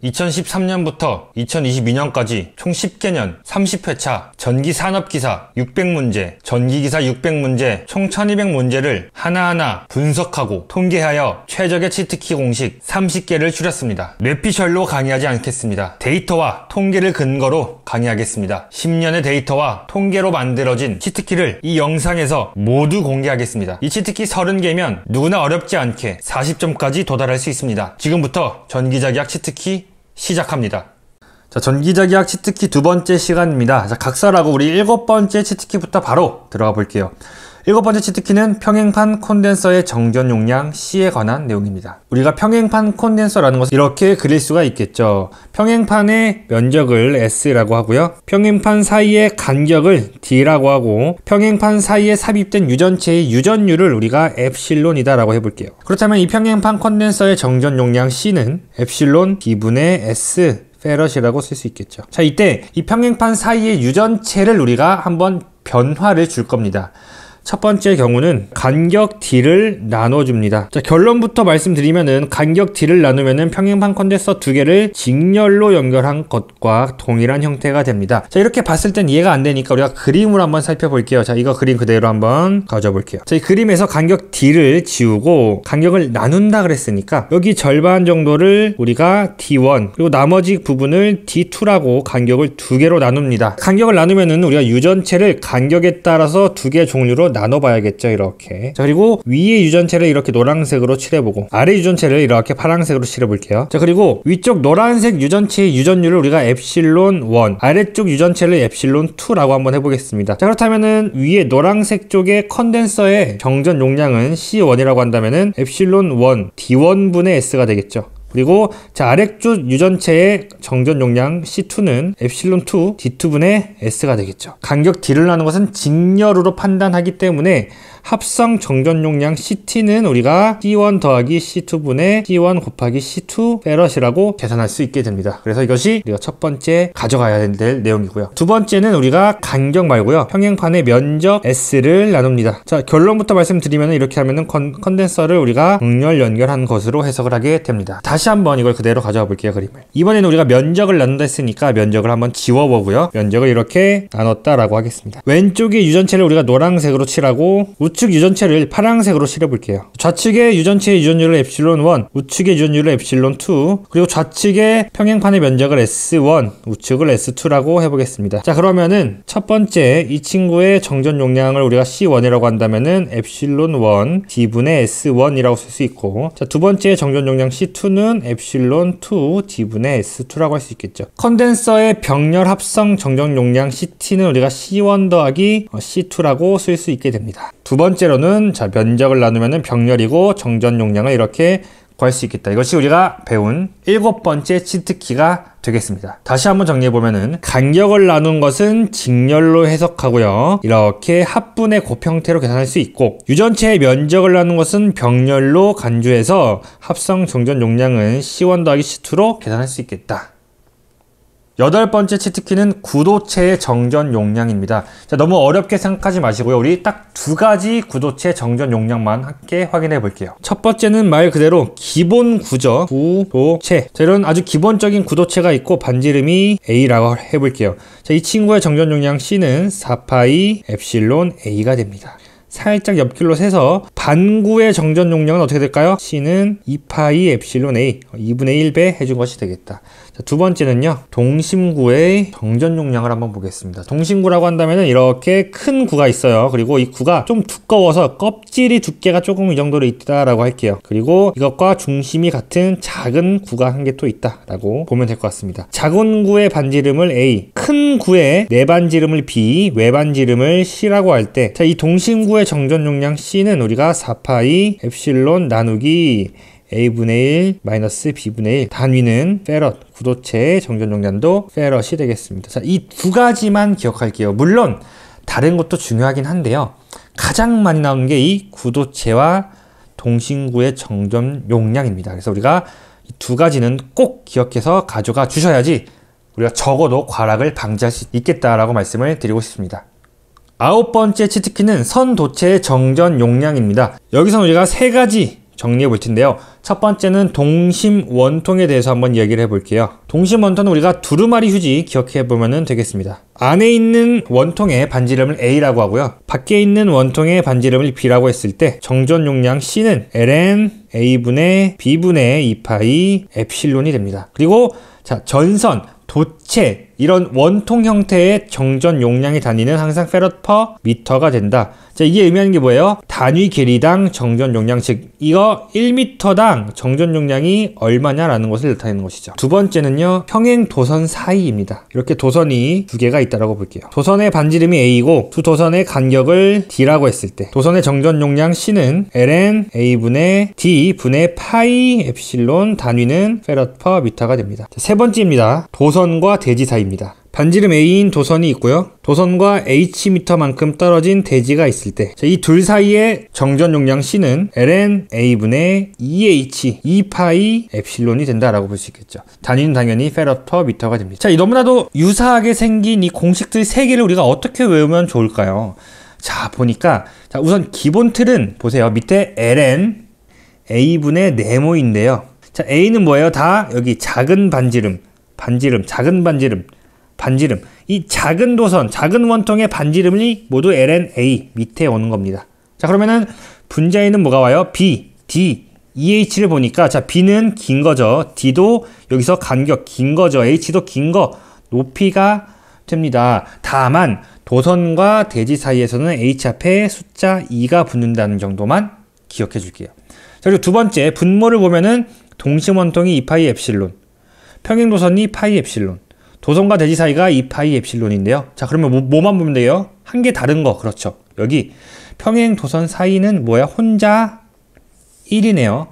2013년부터 2022년까지 총 10개년 30회차 전기산업기사 600문제, 전기기사 600문제 총 1200문제를 하나하나 분석하고 통계하여 최적의 치트키 공식 30개를 추렸습니다. 뇌피셜로 강의하지 않겠습니다. 데이터와 통계를 근거로 강의하겠습니다. 10년의 데이터와 통계로 만들어진 치트키를 이 영상에서 모두 공개하겠습니다. 이 치트키 30개면 누구나 어렵지 않게 40점까지 도달할 수 있습니다. 지금부터 전기자기학 치트키 시작합니다. 자, 전기자기학 치트키 두 번째 시간입니다. 자, 각설하고 우리 7번째 치트키부터 바로 들어가 볼게요. 7번째 치트키는 평행판 콘덴서의 정전 용량 C에 관한 내용입니다. 우리가 평행판 콘덴서라는 것을 이렇게 그릴 수가 있겠죠. 평행판의 면적을 S라고 하고요. 평행판 사이의 간격을 D라고 하고, 평행판 사이에 삽입된 유전체의 유전율을 우리가 엡실론이다 라고 해볼게요. 그렇다면 이 평행판 콘덴서의 정전 용량 C는 엡실론 D분의 S 페럿이라고 쓸 수 있겠죠. 자, 이때 이 평행판 사이의 유전체를 우리가 한번 변화를 줄 겁니다. 첫 번째 경우는 간격 D를 나눠줍니다. 자, 결론부터 말씀드리면은 간격 D를 나누면은 평행판 콘덴서 두 개를 직렬로 연결한 것과 동일한 형태가 됩니다. 자, 이렇게 봤을 땐 이해가 안 되니까 우리가 그림으로 한번 살펴볼게요. 자, 이거 그림 그대로 한번 가져와 볼게요. 자, 이 그림에서 간격 D를 지우고 간격을 나눈다 그랬으니까 여기 절반 정도를 우리가 D1 그리고 나머지 부분을 D2라고 간격을 두 개로 나눕니다. 간격을 나누면은 우리가 유전체를 간격에 따라서 두 개의 종류로 나눠봐야겠죠. 이렇게. 자, 그리고 위에 유전체를 이렇게 노란색으로 칠해보고 아래 유전체를 이렇게 파란색으로 칠해볼게요. 자, 그리고 위쪽 노란색 유전체의 유전율을 우리가 엡실론 1, 아래쪽 유전체를 엡실론 2라고 한번 해보겠습니다. 자, 그렇다면은 위에 노란색 쪽의 컨덴서의 정전 용량은 C1이라고 한다면은 엡실론 1 D1분의 S가 되겠죠. 그리고 자, 아래쪽 유전체의 정전 용량 C2는 엡실론 2 D2분의 S가 되겠죠. 간격 D를 나누는 것은 직렬으로 판단하기 때문에 합성 정전 용량 CT는 우리가 C1 더하기 C2분의 C1 곱하기 C2 페럿이라고 계산할 수 있게 됩니다. 그래서 이것이 우리가 첫 번째 가져가야 될 내용이고요. 두 번째는 우리가 간격 말고요. 평행판의 면적 S를 나눕니다. 자, 결론부터 말씀드리면 이렇게 하면은 컨덴서를 우리가 극렬 연결한 것으로 해석을 하게 됩니다. 다시 한번 이걸 그대로 가져와 볼게요. 그림을. 이번에는 우리가 면적을 나눈다 했으니까 면적을 한번 지워보고요. 면적을 이렇게 나눴다라고 하겠습니다. 왼쪽의 유전체를 우리가 노란색으로 칠하고 우측 유전체를 파란색으로 칠해볼게요. 좌측의 유전체의 유전율을 엡실론 1, 우측의 유전율을 엡실론 2, 그리고 좌측의 평행판의 면적을 S1, 우측을 S2라고 해보겠습니다. 자, 그러면은 첫 번째 이 친구의 정전 용량을 우리가 C1이라고 한다면은 엡실론 1 D분의 S1이라고 쓸 수 있고, 자, 두 번째 정전 용량 C2는 엡실론 2 D분의 S2라고 할 수 있겠죠. 컨덴서의 병렬 합성 정전 용량 CT는 우리가 C1 더하기 C2라고 쓸 수 있게 됩니다. 두 번째로는 자, 면적을 나누면은 병렬이고 정전 용량을 이렇게 구할 수 있겠다. 이것이 우리가 배운 7번째 치트키가 되겠습니다. 다시 한번 정리해보면은 간격을 나눈 것은 직렬로 해석하고요. 이렇게 합분의 곱 형태로 계산할 수 있고, 유전체의 면적을 나눈 것은 병렬로 간주해서 합성 정전 용량은 C1 더하기 C2로 계산할 수 있겠다. 8번째 치트키는 구도체의 정전 용량입니다. 자, 너무 어렵게 생각하지 마시고요. 우리 딱 두 가지 구도체 정전 용량만 함께 확인해 볼게요. 첫 번째는 말 그대로 기본 구조, 구도체. 자, 이런 아주 기본적인 구도체가 있고 반지름이 A라고 해볼게요. 자, 이 친구의 정전 용량 C는 4파이 엡실론 A가 됩니다. 살짝 옆길로 세서 반구의 정전 용량은 어떻게 될까요? C는 2파이 엡실론 A, 2분의 1배 해준 것이 되겠다. 자, 두 번째는요, 동심구의 정전 용량을 한번 보겠습니다. 동심구라고 한다면 이렇게 큰 구가 있어요. 그리고 이 구가 좀 두꺼워서 껍질이 두께가 조금 이 정도로 있다라고 할게요. 그리고 이것과 중심이 같은 작은 구가 한 개 또 있다라고 보면 될 것 같습니다. 작은 구의 반지름을 A, 큰 구의 내반지름을 B, 외반지름을 C라고 할 때, 자, 이 동심구의 정전 용량 C는 우리가 4파이 엡실론 나누기 A분의 1 마이너스 B분의 1, 단위는 페럿, 구도체의 정전 용량도 페럿이 되겠습니다. 자, 이 두 가지만 기억할게요. 물론 다른 것도 중요하긴 한데요. 가장 많이 나오는 게 이 구도체와 동심구의 정전 용량입니다. 그래서 우리가 이 두 가지는 꼭 기억해서 가져가 주셔야지 우리가 적어도 과락을 방지할 수 있겠다라고 말씀을 드리고 싶습니다. 9번째 치트키는 선도체의 정전 용량입니다. 여기서 우리가 세 가지 정리해 볼 텐데요. 첫 번째는 동심 원통에 대해서 한번 이야기를 해볼게요. 동심 원통은 우리가 두루마리 휴지 기억해 보면 되겠습니다. 안에 있는 원통의 반지름을 A라고 하고요. 밖에 있는 원통의 반지름을 B라고 했을 때 정전 용량 C는 ln A분의 B분의 2파이 엡실론이 됩니다. 그리고 자, 전선, 도체 이런 원통 형태의 정전 용량의 단위는 항상 페럿 퍼 미터가 된다. 자, 이게 의미하는 게 뭐예요? 단위 길이당 정전 용량, 즉 이거 1m당 정전 용량이 얼마냐라는 것을 나타내는 것이죠. 두 번째는요, 평행 도선 사이입니다. 이렇게 도선이 두 개가 있다고 볼게요. 도선의 반지름이 A이고 두 도선의 간격을 D라고 했을 때 도선의 정전 용량 C는 ln A분의 D 분의 파이 엡실론, 단위는 페럿 퍼 미터가 됩니다. 자, 세 번째입니다. 도선과 대지 사이입니다. 반지름 A인 도선이 있고요. 도선과 H미터만큼 떨어진 대지가 있을 때 이 둘 사이의 정전 용량 C는 ln A분의 2H 2파이 엡실론이 된다라고 볼 수 있겠죠. 단위는 당연히 페럿 퍼 미터가 됩니다. 자, 이 너무나도 유사하게 생긴 이 공식들 세 개를 우리가 어떻게 외우면 좋을까요? 자, 보니까 자, 우선 기본 틀은 보세요. 밑에 ln A분의 네모인데요. 자, A는 뭐예요? 다 여기 작은 반지름, 작은 반지름, 이 작은 도선, 작은 원통의 반지름이 모두 ln A 밑에 오는 겁니다. 자, 그러면은 분자에는 뭐가 와요? B, D, EH를 보니까 자, B는 긴 거죠. D도 여기서 간격 긴 거죠. H도 긴 거, 높이가 됩니다. 다만 도선과 대지 사이에서는 H 앞에 숫자 2가 붙는다는 정도만 기억해 줄게요. 자, 그리고 두 번째 분모를 보면은 동심 원통이 2파이 엡실론, 평행 도선이 파이 엡실론, 도선과 대지 사이가 2파이 엡실론인데요. 자, 그러면 뭐만 보면 돼요? 한 개 다른 거, 그렇죠. 여기 평행 도선 사이는 뭐야? 혼자 1이네요.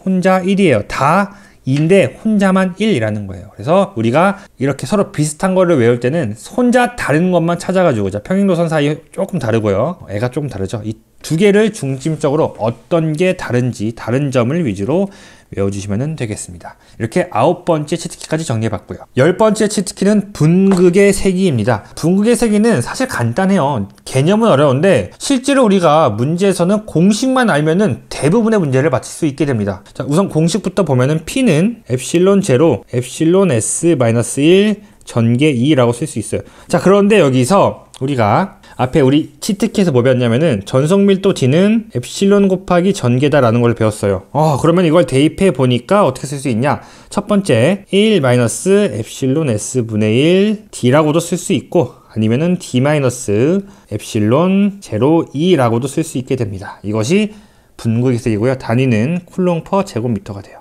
혼자 1이에요. 다 2인데 혼자만 1이라는 거예요. 그래서 우리가 이렇게 서로 비슷한 거를 외울 때는 혼자 다른 것만 찾아가지고, 자, 평행 도선 사이 조금 다르고요. 애가 조금 다르죠. 이 두 개를 중심적으로 어떤 게 다른지, 다른 점을 위주로 외워주시면 되겠습니다. 이렇게 9번째 치트키까지 정리해봤고요. 10번째 치트키는 분극의 세기입니다. 분극의 세기는 사실 간단해요. 개념은 어려운데 실제로 우리가 문제에서는 공식만 알면은 대부분의 문제를 맞힐 수 있게 됩니다. 자, 우선 공식부터 보면은 P는 엡실론 제로, 엡실론 S-1 전개 2라고 쓸 수 있어요. 자, 그런데 여기서 우리가 앞에 우리 치트키에서 뭐 배웠냐면은 전속밀도 D는 엡실론 곱하기 전개다라는 걸 배웠어요. 그러면 이걸 대입해 보니까 어떻게 쓸 수 있냐? 첫 번째 1 마이너스 엡실론 S분의 1 D라고도 쓸 수 있고, 아니면은 D 마이너스 엡실론 제로 2라고도 쓸 수 있게 됩니다. 이것이 분극의 세기고요. 단위는 쿨롱 퍼 제곱미터가 돼요.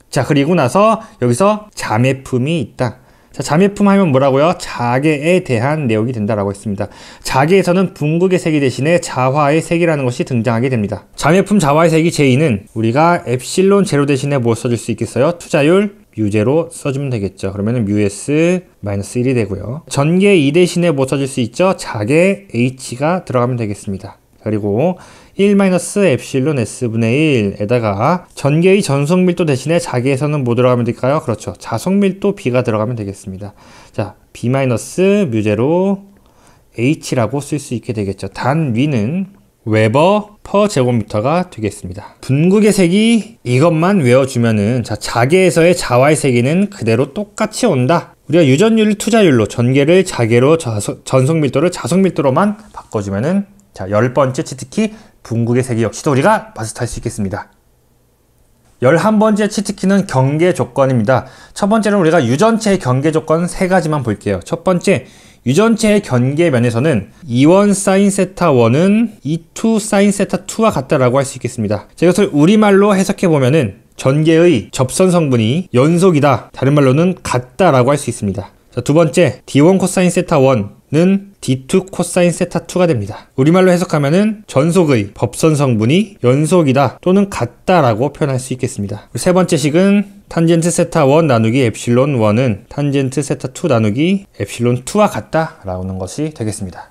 자, 그리고 나서 여기서 자매품이 있다. 자, 자매품 하면 뭐라고요? 자계에 대한 내용이 된다라고 했습니다. 자계에서는 분극의 세기 대신에 자화의 세기라는 것이 등장하게 됩니다. 자매품 자화의 세기 제2는 우리가 엡실론 제로 대신에 뭐 써줄 수 있겠어요? 투자율 뮤제로 써주면 되겠죠. 그러면은 뮤S 마이너스 1이 되고요. 전계 2 대신에 뭐 써줄 수 있죠? 자계 H가 들어가면 되겠습니다. 그리고 1 마이너스 엡실론 S분의 1에다가 전개의 전속밀도 대신에 자계에서는 뭐 들어가면 될까요? 그렇죠. 자속밀도 B가 들어가면 되겠습니다. 자, B 마이너스 뮤제로 H라고 쓸 수 있게 되겠죠. 단위는 웨버 퍼 제곱미터가 되겠습니다. 분극의 세기 이것만 외워주면은 자, 자계에서의 자와의 세기는 그대로 똑같이 온다. 우리가 유전율 투자율로 전개를 자계로 전속밀도를 자속밀도로만 바꿔주면은 자, 10번째 치트키 분극의 세기 역시도 우리가 마스터할 수 있겠습니다. 11번째 치트키는 경계 조건입니다. 첫 번째는 우리가 유전체의 경계 조건 3가지만 볼게요. 첫 번째, 유전체의 경계 면에서는 2원 사인 세타 1은 2 사인 세타 2와 같다라고 할 수 있겠습니다. 자, 이것을 우리말로 해석해 보면은 전개의 접선 성분이 연속이다, 다른 말로는 같다라고 할 수 있습니다. 자, 두 번째, D1 코사인 세타 1는 D2 코사인 세타 2가 됩니다. 우리말로 해석하면은 전속의 법선 성분이 연속이다 또는 같다라고 표현할 수 있겠습니다. 세 번째 식은 탄젠트 세타 1 나누기 엡실론 1은 탄젠트 세타 2 나누기 엡실론 2와 같다라는 것이 되겠습니다.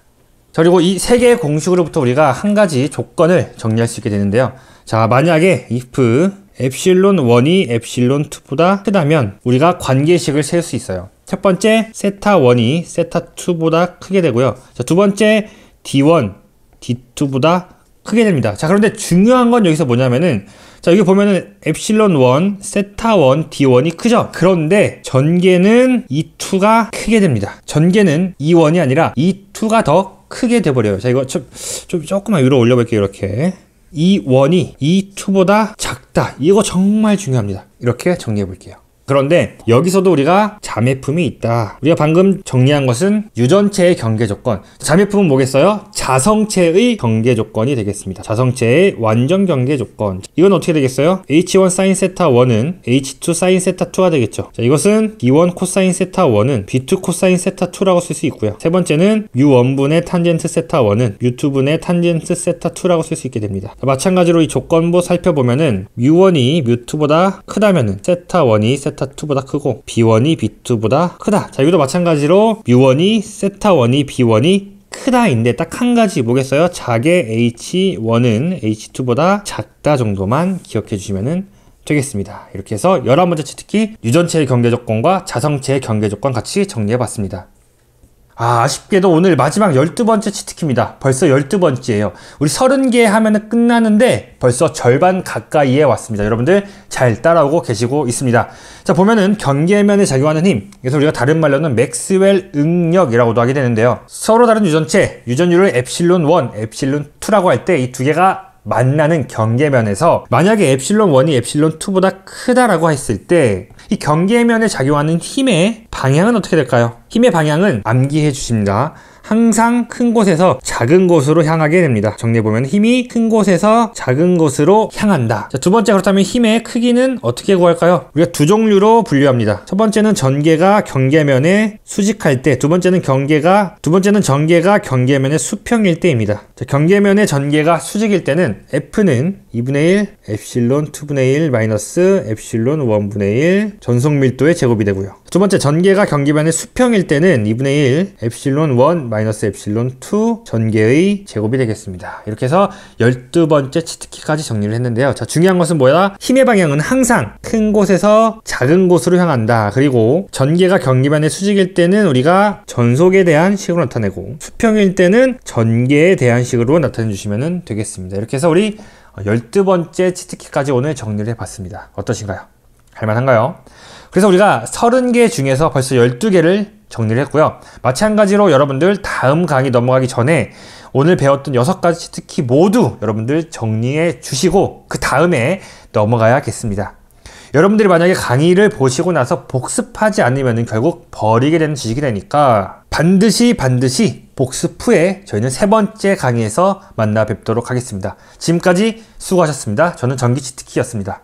자, 그리고 이 세 개의 공식으로부터 우리가 한 가지 조건을 정리할 수 있게 되는데요. 자, 만약에 if 엡실론 1이 엡실론 2보다 크다면 우리가 관계식을 세울 수 있어요. 첫 번째, 세타 1이 세타 2보다 크게 되고요. 자, 두 번째, D1, D2보다 크게 됩니다. 자, 그런데 중요한 건 여기서 뭐냐면은, 자, 여기 보면은 엡실론 1, 세타 1, D1이 크죠? 그런데 전개는 E2가 크게 됩니다. 전개는 E1이 아니라 E2가 더 크게 돼버려요. 자, 이거 조금만 위로 올려볼게요. 이렇게. E1이 E2보다 작다. 이거 정말 중요합니다. 이렇게 정리해볼게요. 그런데 여기서도 우리가 자매품이 있다. 우리가 방금 정리한 것은 유전체의 경계 조건. 자매품은 뭐겠어요? 자성체의 경계 조건이 되겠습니다. 자성체의 완전 경계 조건. 이건 어떻게 되겠어요? H1 sin 세타 1은 H2 sin 세타 2가 되겠죠. 자, 이것은 B1 코사인 세타 1은 B2 코사인 세타 2라고 쓸 수 있고요. 세 번째는 U1분의 탄젠트 세타 1은 U2분의 탄젠트 세타 2라고 쓸 수 있게 됩니다. 자, 마찬가지로 이 조건부 살펴보면은 U1이 U2보다 크다면은 세타 1이 세타 2보다 크고 B1이 B2보다 크다. 자, 여기도 마찬가지로 U1이 세타 1이 B1이 크다인데 딱 한 가지 뭐겠어요? 작의 H1은 H2보다 작다 정도만 기억해 주시면은 되겠습니다. 이렇게 해서 11번째 치트키 유전체의 경계 조건과 자성체의 경계 조건 같이 정리해 봤습니다. 아쉽게도 오늘 마지막 12번째 치트키입니다. 벌써 12번째예요. 우리 30개 하면은 끝나는데 벌써 절반 가까이에 왔습니다. 여러분들 잘 따라오고 계시고 있습니다. 자, 보면은 경계면에 작용하는 힘. 그래서 우리가 다른 말로는 맥스웰 응력이라고도 하게 되는데요. 서로 다른 유전체, 유전율을 엡실론 1, 엡실론 2라고 할 때 이 두 개가 만나는 경계면에서 만약에 엡실론 1이 엡실론 2보다 크다라고 했을 때 이 경계면에 작용하는 힘의 방향은 어떻게 될까요? 힘의 방향은 암기해 주십니다. 항상 큰 곳에서 작은 곳으로 향하게 됩니다. 정리해보면 힘이 큰 곳에서 작은 곳으로 향한다. 자, 두 번째, 그렇다면 힘의 크기는 어떻게 구할까요? 우리가 두 종류로 분류합니다. 첫 번째는 전개가 경계면에 수직할 때, 두 번째는 전개가 경계면에 수평일 때입니다. 자, 경계면의 전개가 수직일 때는 F는 2분의 1 엡실론 2분의 1 마이너스 엡실론 1분의 1 전속 밀도의 제곱이 되고요. 두 번째, 전개가 경계면의 수평일 때는 2분의 1 엡실론 1 마이너스 엡실론 2 전개의 제곱이 되겠습니다. 이렇게 해서 12번째 치트키까지 정리를 했는데요. 자, 중요한 것은 뭐야? 힘의 방향은 항상 큰 곳에서 작은 곳으로 향한다. 그리고 전개가 경계면의 수직일 때는 우리가 전속에 대한 식으로 나타내고, 수평일 때는 전개에 대한 식으로 나타내 주시면 되겠습니다. 이렇게 해서 우리 12번째 치트키까지 오늘 정리를 해봤습니다. 어떠신가요? 할만한가요? 그래서 우리가 30개 중에서 벌써 12개를 정리를 했고요. 마찬가지로 여러분들 다음 강의 넘어가기 전에 오늘 배웠던 6가지 치트키 모두 여러분들 정리해 주시고 그 다음에 넘어가야겠습니다. 여러분들이 만약에 강의를 보시고 나서 복습하지 않으면 결국 버리게 되는 지식이 되니까 반드시 복습 후에 저희는 3번째 강의에서 만나 뵙도록 하겠습니다. 지금까지 수고하셨습니다. 저는 전기 치트키였습니다.